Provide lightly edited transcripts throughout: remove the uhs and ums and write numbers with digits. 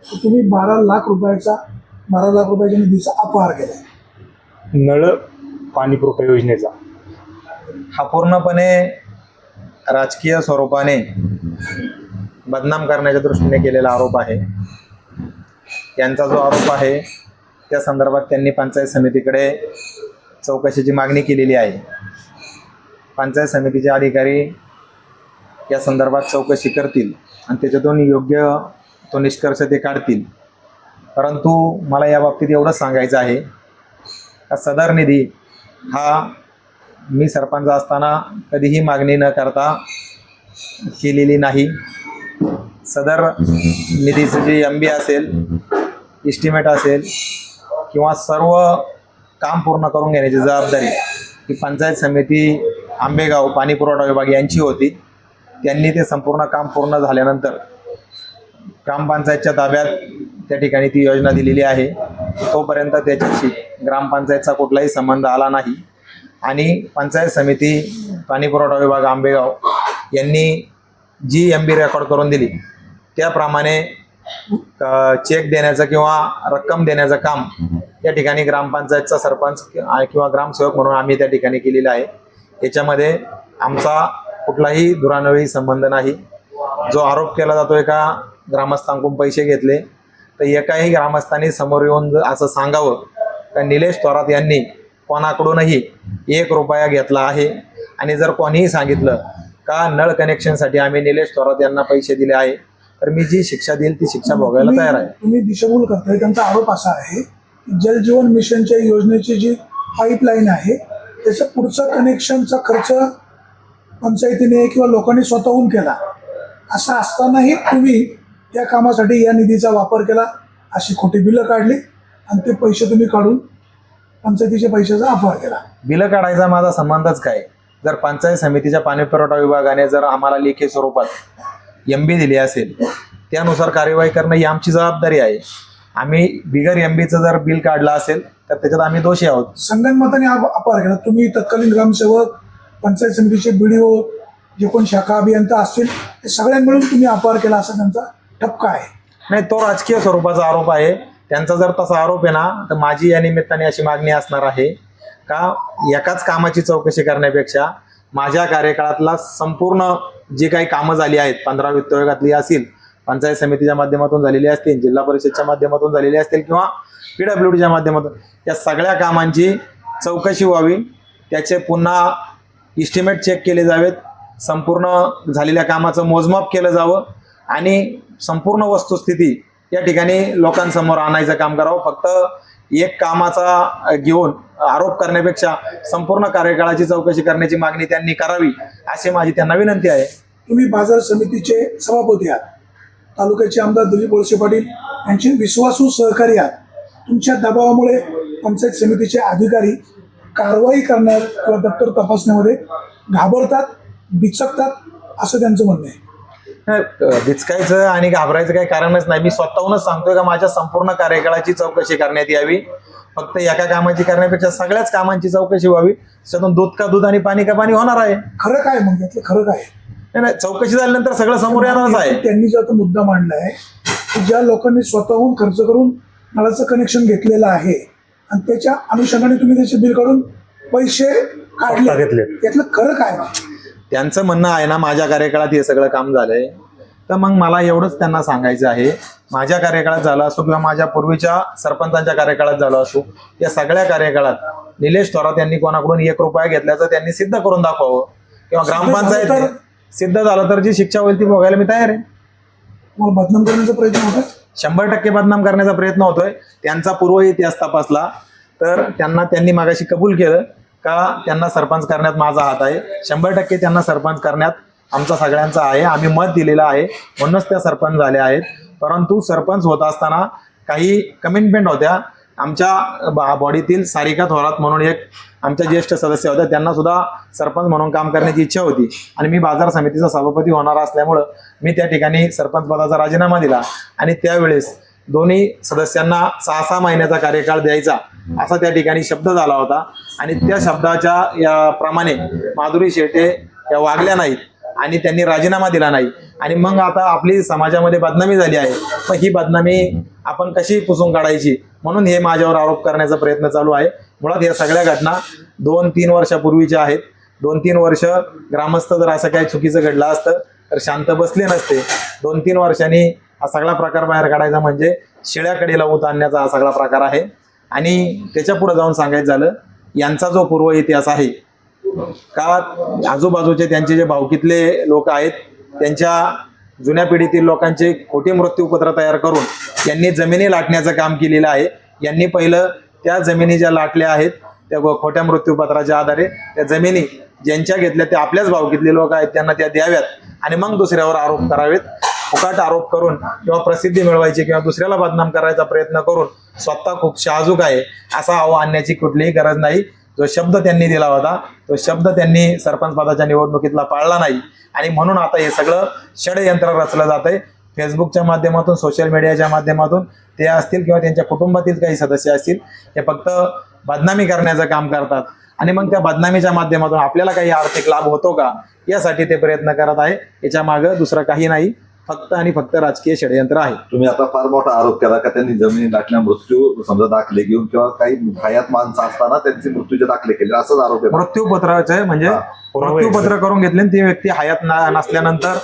तुम्ही 12 लाख रुपयाच्या निधीचा अपहार केला। नळ पाणी पुरवठा योजनेचा हा पूर्णपणे राजकीय स्वरूपाने बदनाम करण्याच्या दृष्टीने केलेला आरोप आहे। त्यांचा जो आरोप आहे त्या संदर्भात त्यांनी पंचायत समितीकडे चौकशीची मागणी केलेली आहे। पंचायत समितीचे अधिकारी या संदर्भात चौकशी करतील आणि त्याच्यातून योग्य तो निष्कर्ष ते काढतील। परंतु मला या बाबतीत एवढंच सांगायचं आहे का सदर निधी हा मी सरपंच असताना कधीही मागणी न करता केलेली नाही। सदर निधीचं जे MB असेल, इस्टिमेट असेल किंवा सर्व काम पूर्ण करून घेण्याची जबाबदारी ही पंचायत समिती आंबेगाव पाणी पुरवठा विभाग यांची होती। त्यांनी ते संपूर्ण काम पूर्ण झाल्यानंतर ग्रामपंचायतच्या ताब्यात त्या ठिकाणी ती योजना दिलेली आहे। तोपर्यंत त्याच्याशी ग्रामपंचायतचा कुठलाही संबंध आला नाही आणि पंचायत समिती पाणी पुरवठा विभाग आंबेगाव यांनी जी MB रेकॉर्ड करून दिली त्याप्रमाणे चेक देण्याचं किंवा रक्कम देण्याचं काम या ठिकाणी ग्रामपंचायतचा सरपंच किंवा ग्रामसेवक म्हणून आम्ही त्या ठिकाणी केलेलं आहे। याच्यामध्ये आमचा कुठलाही दुरान्वयी संबंध नाही। जो आरोप केला जातोय का ग्रामस्थांकडून पैसे घेतले, तर एकाही ग्रामस्थांनी समोर येऊन असं सांगावं का निलेश थोरात यांनी कोणाकडूनही 1 रुपया घेतला आहे। आणि जर कोणीही सांगितलं का नळ कनेक्शनसाठी आम्ही निलेश थोरात यांना पैसे दिले आहे, तर मी जी शिक्षा देईल ती शिक्षा भोगायला तयार आहे। तुम्ही दिशाभूल करताय। त्यांचा आरोप असा आहे की जल जीवन मिशनच्या योजनेची जी पाईपलाईन आहे त्याचं पुढचं कनेक्शनचा खर्च पंचायतीने किंवा लोकांनी स्वतःहून केला, असं असतानाही तुम्ही या कामासाठी या निधीचा वापर केला, अशी खोटी बिलं काढली आणि ते पैसे तुम्ही काढून पंचायतीच्या पैशाचा अपहार केला। बिलं काढायचा माझा संबंधच काय? जर पंचायत समितीच्या पाणी पुरवठा विभागाने जर आम्हाला लेखी स्वरूपात MB दिली असेल त्यानुसार कार्यवाही करणं ही आमची जबाबदारी आहे। आम्ही बिगर MBचं जर बिल काढलं असेल तर त्याच्यात आम्ही दोषी आहोत। संगनमताने अपहार केला। तुम्ही तत्कालीन ग्रामसेवक, पंचायत समितीचे BDO, जे कोण शाखा अभियंता असतील ते सगळ्यांना मिळून तुम्ही अपहार केला असा त्यांचा ठपका आहे। नाही, तो राजकीय स्वरूपाचा आरोप आहे। त्यांचा जर तसा आरोप आहे ना, तर माझी या निमित्ताने अशी मागणी असणार आहे का एकाच कामाची चौकशी करण्यापेक्षा माझ्या कार्यकाळातला संपूर्ण जी काही कामं झाली आहेत 15 वित्त आयोगातली असतील, पंचायत समितीच्या माध्यमातून झालेली असतील, जिल्हा परिषदच्या माध्यमातून झालेली असतील किंवा PWDच्या माध्यमातून, या सगळ्या कामांची चौकशी व्हावी। त्याचे पुन्हा इस्टिमेट चेक केले जावेत, संपूर्ण झालेल्या कामाचं मोजमाप केलं जावं आणि संपूर्ण वस्तुस्थिती या ठिकाणी लोकांसमोर आणायचं काम करावं। फक्त एक कामाचा घेऊन आरोप करण्यापेक्षा संपूर्ण कार्यकाळाची चौकशी करण्याची मागणी त्यांनी करावी अशी माझी त्यांना विनंती आहे। तुम्ही बाजार समितीचे सभापती आहात, तालुक्याचे आमदार दिलीप वळसे पाटील यांचे विश्वासू सहकारी आहात। तुमच्या दबावामुळे पंचायत समितीचे अधिकारी कारवाई करणार किंवा दप्तर तपासण्यामध्ये घाबरतात, बिचकतात, असं त्यांचं म्हणणं आहे। बिचकायचं आणि घाबरायचं काही कारणच नाही। मी स्वतःहूनच सांगतोय का माझ्या संपूर्ण कार्यकाळाची चौकशी करण्यात यावी। फक्त एका कामाची करण्यापेक्षा सगळ्याच कामांची चौकशी व्हावी। त्यातून दूध का दूध आणि पाणी का पाणी होणार आहे। खरं काय मग यातलं खरं काय? नाही, चौकशी झाल्यानंतर सगळं समोर येणारच आहे। त्यांनी जो आता मुद्दा मांडलाय की ज्या लोकांनी स्वतःहून खर्च करून नळाचं कनेक्शन घेतलेलं आहे आणि त्याच्या अनुषंगाने तुम्ही त्याचे बिल काढून पैसे काढले, यातलं खरं काय? त्यांचं म्हणणं आहे ना माझ्या कार्यकाळात हे सगळं काम झालंय, तर मग मला एवढंच त्यांना सांगायचं आहे, माझ्या कार्यकाळात झालं असो किंवा माझ्या पूर्वीच्या सरपंचांच्या कार्यकाळात झालं असो, या सगळ्या कार्यकाळात निलेश थोरात यांनी कोणाकडून 1 रुपया घेतल्याचं त्यांनी सिद्ध करून दाखवावं किंवा ग्रामपंचायत सिद्ध झालं तर जी शिक्षा होईल ती भोगायला मी तयार आहे। तुम्हाला बदनाम करण्याचा प्रयत्न होता? 100% बदनाम करण्याचा प्रयत्न होतोय। त्यांचा पूर्व इतिहास तपासला तर त्यांनी मागाशी कबूल केलं का त्यांना सरपंच करण्यात माझा हात आहे। 100% त्यांना सरपंच करण्यात आमचा सगळ्यांचा आहे। आम्ही मत दिलेलं आहे म्हणूनच त्या सरपंच झाल्या आहेत। परंतु सरपंच होत असताना काही कमिटमेंट होत्या। आमच्या बॉडीतील सारिका थोरात म्हणून एक आमच्या ज्येष्ठ सदस्य होत्या, त्यांना सुद्धा सरपंच म्हणून काम करण्याची इच्छा होती आणि मी बाजार समितीचा सभापती होणार असल्यामुळं मी त्या ठिकाणी सरपंच पदाचा राजीनामा दिला आणि त्यावेळेस दोन्ही सदस्यांना 6-6 महिन्याचा कार्यकाळ द्यायचा असा त्या ठिकाणी शब्द झाला होता आणि त्या शब्दाच्या प्रमाणे माधुरी शेटे या वागल्या नाहीत आणि त्यांनी राजीनामा दिला नाही आणि मग आता आपली समाजामध्ये बदनामी झाली आहे. मग ही बदनामी आपण कशी पुसून काढायची म्हणून हे माझ्यावर आरोप करण्याचा प्रयत्न चालू आहे. मुळात या सगळ्या घटना 2-3 वर्षापूर्वीच्या आहेत. 2-3 वर्ष ग्रामस्थ जर असं काही चुकीचं घडलं असतं तर शांत बसले नसते. 2-3 वर्षांनी हा सगळा प्रकार बाहेर काढायचा म्हणजे शिळ्याकडे ऊत आणण्याचा हा सगळा प्रकार आहे. आणि त्याच्या पुढे जाऊन सांगायचं झालं, यांचा जो पूर्व इतिहास आहे का आजूबाजूचे त्यांचे जे भावकीतले लोक आहेत त्यांच्या जुन्या पिढीतील लोकांचे खोटे मृत्यूपत्र तयार करून यांनी जमिनी लाटण्याचं काम केलेलं आहे. यांनी पहिलं त्या जमिनी ज्या लाटल्या आहेत त्या खोट्या मृत्यूपत्राच्या आधारे त्या जमिनी ज्यांच्या घेतल्या त्या आपल्याच भावकीतले लोक आहेत त्यांना त्या द्याव्यात आणि मग दुसऱ्यावर आरोप करावेत. फुकाट आरोप करून किंवा प्रसिद्धी मिळवायची किंवा दुसऱ्याला बदनाम करायचा प्रयत्न करून स्वतः खूप शाहजूक आहे असा आव आणण्याची कुठलीही गरज नाही. जो शब्द त्यांनी दिला होता तो शब्द त्यांनी सरपंच पदाच्या निवडणुकीतला पाळला नाही आणि म्हणून आता हे सगळं षडयंत्र रचलं जात आहे. फेसबुकच्या माध्यमातून, सोशल मीडियाच्या माध्यमातून ते असतील किंवा त्यांच्या कुटुंबातील काही सदस्य असतील हे फक्त बदनामी करण्याचं काम करतात आणि मग त्या बदनामीच्या माध्यमातून आपल्याला काही आर्थिक लाभ होतो का यासाठी ते प्रयत्न करत आहे. याच्या मागं दुसरं काही नाही, फक्त आणि फक्त राजकीय षडयंत्र आहे. तुम्ही आता फार मोठा आरोप केला का त्यांनी जमिनी दाखल्या मृत्यू समजा दाखले घेऊन किंवा काही हयात माणसं असताना त्यांचे मृत्यूचे दाखले केले असाच आरोप आहे. मृत्यूपत्राचे म्हणजे मृत्यूपत्र करून घेतले आणि ती व्यक्ती हयात नसल्यानंतर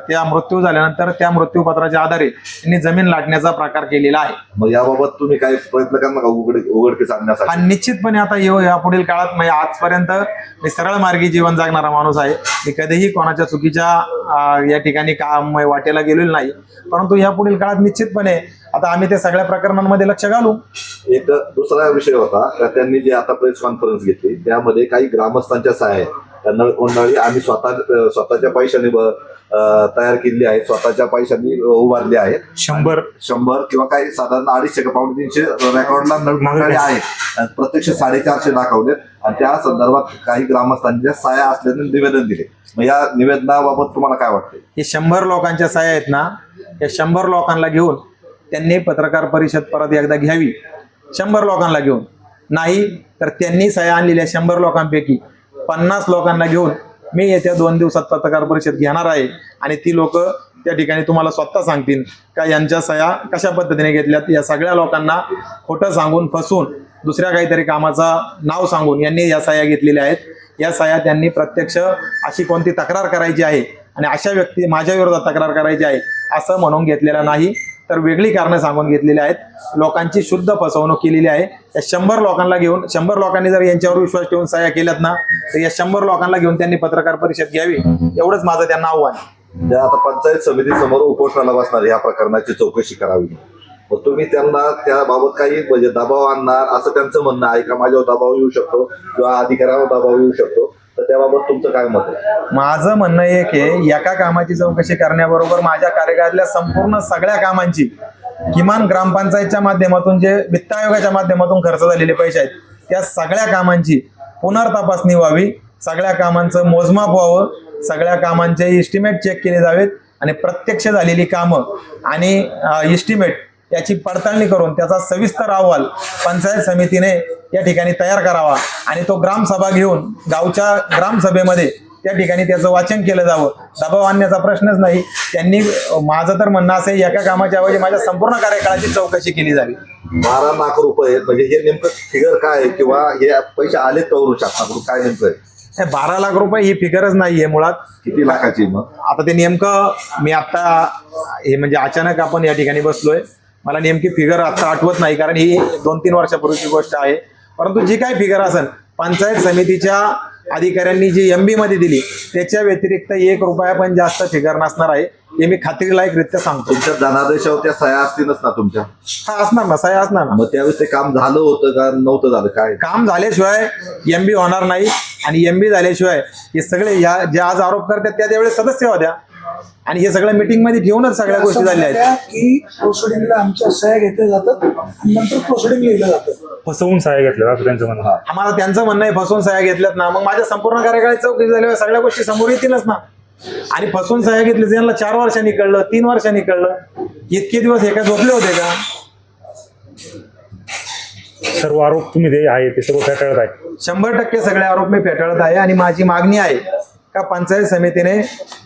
त्या मृत्यू झाल्यानंतर त्या मृत्यूपत्राच्या आधारे त्यांनी जमीन लाटण्याचा प्रकार केलेला आहे. मग याबाबत तुम्ही काही प्रयत्न करणार का उघडकीस आणण्यासाठी? हा निश्चितपणे आता या पुढील काळात म्हणजे आजपर्यंत मी सरळ मार्गी जीवन जगणारा माणूस आहे. मी कधीही कोणाच्या चुकीच्या या ठिकाणी काम वाटेला गेलेलो नाही. परंतु या पुढील काळात निश्चितपणे आता आम्ही ते सगळ्या प्रकरणांमध्ये लक्ष घालू. एक दुसरा विषय होता का त्यांनी जे आता प्रेस कॉन्फरन्स घेतली त्यामध्ये काही ग्रामस्थांच्या सहाय्या त्या नळकोंडाळी आम्ही स्वतःच्या पैशाने तयार केलेली आहे, स्वतःच्या पैशांनी उभारली आहेत. 100 किंवा काही साधारण 250 का 350 रेकॉर्डला नळकोंडाळी आहेत. प्रत्यक्ष 450 दाखवले आणि त्या संदर्भात काही ग्रामस्थांच्या सहाय्या असल्याने निवेदन दिले. मग या निवेदनाबाबत तुम्हाला काय वाटते? हे 100 लोकांच्या सहाय्या आहेत ना, या 100 लोकांना घेऊन त्यांनी पत्रकार परिषद परत एकदा घ्यावी. 100 लोकांना घेऊन नाही तर त्यांनी सहाय्या आणलेल्या 100 लोकांपैकी 50 लोकांना घेऊन मी येत्या 2 दिवसात पत्रकार परिषद घेणार आहे आणि ती लोक त्या ठिकाणी तुम्हाला स्वतः सांगतील का यांच्या सह्या कशा पद्धतीने घेतल्यात. या सगळ्या लोकांना खोटं सांगून फसवून दुसऱ्या काहीतरी कामाचा नाव सांगून यांनी या सह्या घेतलेल्या आहेत. या सह्या त्यांनी प्रत्यक्ष अशी कोणती तक्रार करायची आहे आणि अशा व्यक्ती माझ्या विरोधात तक्रार करायची आहे असं म्हणून घेतलेलं नाही तर वेगळी कारणं सांगून घेतलेली आहेत. लोकांची शुद्ध फसवणूक केलेली आहे. या 100 लोकांना घेऊन 100 लोकांनी जर यांच्यावर विश्वास ठेवून सह्या केल्यात ना तर या 100 लोकांना घेऊन त्यांनी पत्रकार परिषद घ्यावी एवढंच माझं त्यांना आव्हान आहे. त्या आता पंचायत समितीसमोर उपोषणाला बसणार ह्या प्रकरणाची चौकशी करावी. मग तुम्ही त्यांना त्याबाबत काही म्हणजे दबाव आणणार असं त्यांचं म्हणणं आहे का? माझ्यावर दबाव येऊ शकतो किंवा अधिकाऱ्यावर दबाव येऊ शकतो, तर त्याबाबत तुमचं काय मत आहे? माझं म्हणणं एक आहे, एका कामाची चौकशी करण्याबरोबर माझ्या कार्यकाळातल्या संपूर्ण सगळ्या कामांची किमान ग्रामपंचायतच्या माध्यमातून जे वित्त आयोगाच्या माध्यमातून खर्च झालेले पैसे आहेत त्या सगळ्या कामांची पुनर्तपासणी व्हावी, सगळ्या कामांचं मोजमाप व्हावं, सगळ्या कामांचे इस्टिमेट चेक केले जावेत आणि प्रत्यक्ष झालेली कामं आणि इस्टिमेट याची पडताळणी करून त्याचा सविस्तर अहवाल पंचायत समितीने या ठिकाणी तयार करावा आणि तो ग्रामसभा घेऊन गावच्या ग्रामसभेमध्ये त्या ठिकाणी त्याचं वाचन केलं जावं. दबाव आणण्याचा प्रश्नच नाही. त्यांनी माझं तर म्हणणं असं एका कामाच्या ऐवजी माझ्या संपूर्ण कार्यकाळाची चौकशी केली जावी. 12 लाख रुपये म्हणजे हे नेमकं फिगर काय आहे किंवा हे पैसे आलेत का वरून शासनाकडून, काय नेमकं आहे? 12 लाख रुपये ही फिगरच नाहीये मुळात. किती लाखाची? मग आता ते नेमकं मी आता हे म्हणजे अचानक आपण या ठिकाणी बसलोय, मला नेमकी फिगर आता आठवत नाही कारण ही 2-3 वर्षापूर्वीची गोष्ट आहे. परंतु जी काही फिगर असेल पंचायत समितीच्या अधिकाऱ्यांनी जी MB मध्ये दिली त्याच्या व्यतिरिक्त 1 रुपया पण जास्त फिगर नसणार आहे हे मी खात्रीलायकरित्या सांगतो. तुमच्या धनादेशावर त्या सह्या असतीलच ना तुमच्या? हा असणार ना, सह्या असणार ना. मग त्यावेळेस ते काम झालं होतं का नव्हतं झालं? काय काम झाल्याशिवाय MB होणार नाही आणि MB झाल्याशिवाय हे सगळे या जे आज आरोप करतात त्या त्यावेळेस सदस्य होत्या आणि हे सगळं मीटिंग मध्ये ठेवूनच सगळ्या गोष्टी झाल्या आहेत की प्रोसिडिंगला आमच्या सह्या घेतल्या जातात आणि नंतर प्रोसिडिंग लिहिलं जातं. फसवून सहाय्य घेतल्या असं त्यांचं म्हणणं. आम्हाला त्यांचं म्हणणं आहे फसवून सह्या घेतल्यात ना, मग माझ्या संपूर्ण कार्यकाळात चौकशी झाल्यावर सगळ्या गोष्टी समोर येतीलच ना. आणि फसवून सह्या घेतली यांना 4 वर्षांनी कळलं, 3 वर्षांनी कळलं. इतके दिवस हे काय झोपले होते का? सर्व आरोप तुम्ही जे आहे ते सर्व फेटाळत आहे. 100% सगळे आरोप मी फेटाळत आहे आणि माझी मागणी आहे का पंचायत समितीने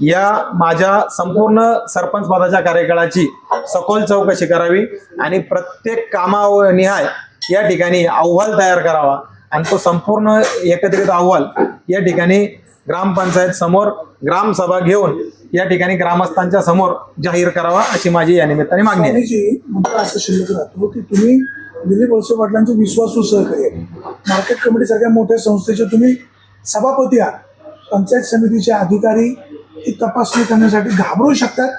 या माझ्या संपूर्ण सरपंच पदाच्या कार्यकाळाची सखोल चौकशी करावी आणि प्रत्येक कामानिहाय या ठिकाणी अहवाल तयार करावा आणि तो संपूर्ण एकत्रित अहवाल या ठिकाणी ग्रामपंचायत समोर ग्रामसभा घेऊन या ठिकाणी ग्रामस्थांच्या समोर जाहीर करावा अशी माझी या निमित्ताने मागणी आहे. स्वामीजी, मुद्दा असं शिल्लक राहतो की तुम्ही दिलीप वळसे पाटलांचे विश्वासू सहकारी मार्केट कमिटी सारख्या मोठ्या संस्थेचे तुम्ही सभापती आहात. पंचायत समितीचे अधिकारी ही तपासणी करण्यासाठी घाबरू शकतात.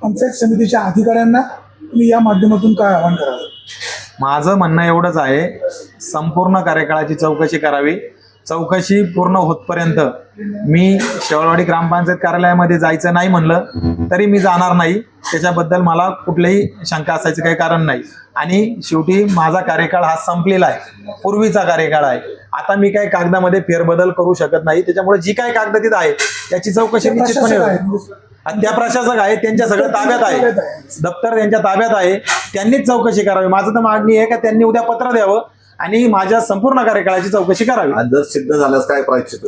पंचायत समितीच्या अधिकाऱ्यांना तुम्ही या माध्यमातून काय आवाहन कराल? माझं म्हणणं एवढंच आहे, संपूर्ण कार्यकाळाची चौकशी करावी. चौकशी पूर्ण होतपर्यंत मी शेवाळवाडी ग्रामपंचायत कार्यालयामध्ये जायचं नाही म्हणलं तरी मी जाणार नाही. त्याच्याबद्दल मला कुठलीही शंका असायचं काही कारण नाही. आणि शेवटी माझा कार्यकाळ हा संपलेला आहे, पूर्वीचा कार्यकाळ आहे. आता मी काही कागदामध्ये फेरबदल करू शकत नाही. त्याच्यामुळे जी काही कागद तिथं आहे त्याची चौकशी निश्चितपणे होईल. आणि त्या प्रशासक आहे त्यांच्या सगळं ताब्यात आहे, दप्तर त्यांच्या ताब्यात आहे, त्यांनीच चौकशी करावी. माझं तर मागणी आहे का त्यांनी उद्या पत्र द्यावं आणि माझ्या संपूर्ण कार्यकाळाची चौकशी करावी. आणि जर सिद्ध झाल्यास काय प्रायश्चित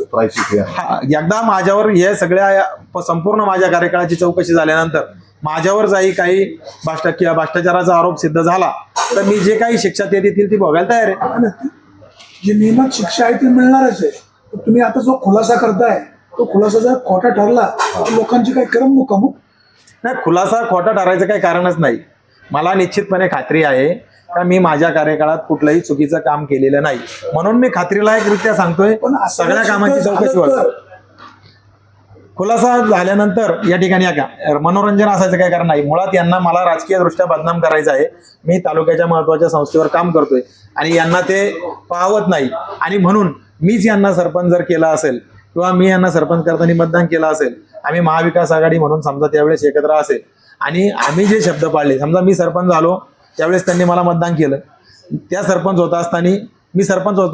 आहे? एकदा माझ्यावर हे सगळ्या संपूर्ण माझ्या कार्यकाळाची चौकशी झाल्यानंतर माझ्यावर जाई काही भ्रष्टाचाराचा आरोप सिद्ध झाला तर मी जे काही शिक्षा ते देतील ती भोगायला तयार आहे. आणि जी नियमित शिक्षा आहे ती मिळणारच आहे. तर तुम्ही आता जो खुलासा करताय तो खुलासा जर खोटा ठरला तर लोकांची काही करमणूक कमू नाही. खुलासा खोटा ठरायचं काही कारणच नाही. मला निश्चितपणे खात्री आहे का मी माझ्या कार्यकाळात कुठलंही चुकीचं काम केलेलं नाही. म्हणून मी खात्रीलायकरित्या सांगतोय पण असं सगळ्या कामाची झालं चौकशी तर- होईल. खुलासा झाल्यानंतर या ठिकाणी का मनोरंजन असायचं काही कारण नाही. मुळात यांना मला राजकीय दृष्ट्या बदनाम करायचं आहे. मी तालुक्याच्या महत्वाच्या संस्थेवर काम करतोय आणि यांना ते पाहवत नाही. आणि म्हणून मीच यांना सरपंच जर केला असेल किंवा मी यांना सरपंच करताना मतदान केलं असेल, आम्ही महाविकास आघाडी म्हणून समजा त्यावेळेस एकत्र असेल आणि आम्ही जे शब्द पाळले, समजा मी सरपंच झालो त्यावेळेस त्यांनी मला मतदान केलं. त्या सरपंच होत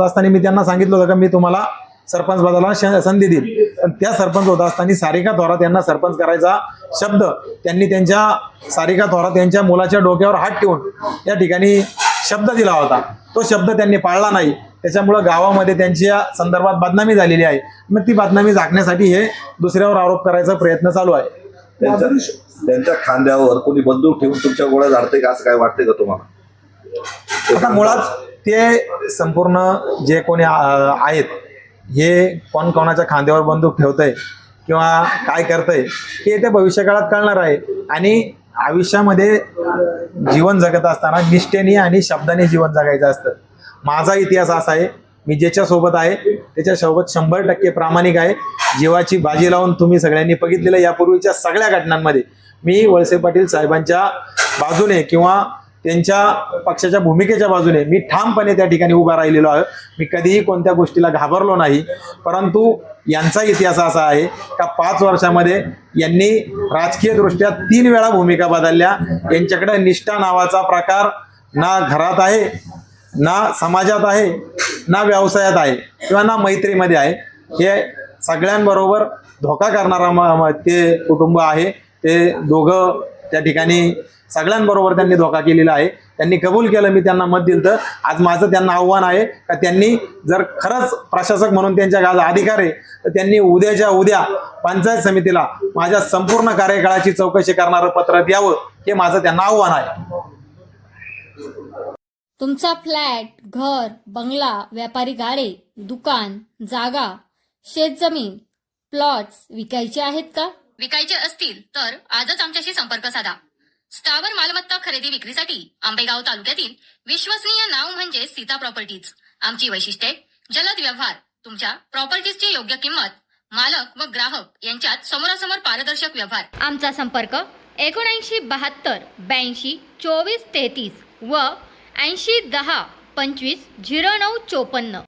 असताना मी त्यांना सांगितलं होतं का मी तुम्हाला सरपंच पदाला संधी देईल. पण त्या सरपंच होत असताना सारिका थोरात यांना सरपंच करायचा शब्द त्यांनी त्यांच्या सारिका थोरात यांच्या मुलाच्या डोक्यावर हात ठेवून या ठिकाणी शब्द दिला होता. तो शब्द त्यांनी पाळला नाही. त्याच्यामुळं गावामध्ये त्यांच्या संदर्भात बदनामी झालेली आहे. मग ती बदनामी झाकण्यासाठी हे दुसऱ्यावर आरोप करायचा प्रयत्न चालू आहे. त्यांच्या खांद्यावर कोणी बंदूक ठेवून तुमच्या गोळ्या झाडते का असं काय वाटतंय का तुम्हाला? आता मुळात ते संपूर्ण जे कोणी आहेत हे कोण कोणाच्या खांद्यावर बंदूक ठेवतंय किंवा काय करतंय हे त्या भविष्यकाळात कळणार आहे. आणि आयुष्यामध्ये जीवन जगत असताना निष्ठेने आणि शब्दाने जीवन जगायचं असतं. माझा इतिहास असा आहे, मी ज्याच्यासोबत आहे त्याच्यासोबत 100% प्रामाणिक आहे. जीवाची बाजी लावून तुम्ही सगळ्यांनी बघितलेलं यापूर्वीच्या सगळ्या घटनांमध्ये मी वळसे पाटील साहेबांच्या बाजूने किंवा त्यांच्या पक्षाच्या भूमिकेच्या बाजूने मी ठामपणे त्या ठिकाणी उभा राहिलेलो आहे. मी कधीही कोणत्या गोष्टीला घाबरलो नाही. परंतु यांचा इतिहास असा आहे का 5 वर्षामध्ये यांनी राजकीय दृष्ट्या 3 वेळा भूमिका बदलल्या. यांच्याकडे निष्ठा नावाचा प्रकार ना घरात आहे, ना समाजात आहे, ना व्यवसायात आहे किंवा ना मैत्रीमध्ये आहे. हे सगळ्यांबरोबर धोका करणारा ते कुटुंब आहे. ते दोघं त्या ठिकाणी सगळ्यांबरोबर त्यांनी धोका केलेला आहे. त्यांनी कबूल केलं, मी त्यांना मत दिलं. तर आज माझं त्यांना आव्हान आहे का त्यांनी जर खरंच प्रशासक म्हणून त्यांच्या गाला अधिकार आहे तर त्यांनी उद्याच्या उद्या पंचायत समितीला माझ्या संपूर्ण कार्यकाळाची चौकशी करणारं पत्र द्यावं, हे माझं त्यांना आव्हान आहे. तुमचा फ्लॅट, घर, बंगला, व्यापारी गाडे, दुकान, जागा, शेतजमीन, प्लॉट्स विकायचे आहेत का? विकायचे असतील तर आजच आमच्याशी संपर्क साधा. स्थावर मालमत्ता खरेदी विक्रीसाठी आंबेगाव तालुक्यातील विश्वसनीय नाव म्हणजे सीता प्रॉपर्टीज. आमची वैशिष्ट्ये: जलद व्यवहार, तुमच्या प्रॉपर्टीजची योग्य किंमत, मालक व ग्राहक यांच्यात समोरासमोर पारदर्शक व्यवहार. आमचा संपर्क 79 72 82 24 33 व 80 10 25 09 54.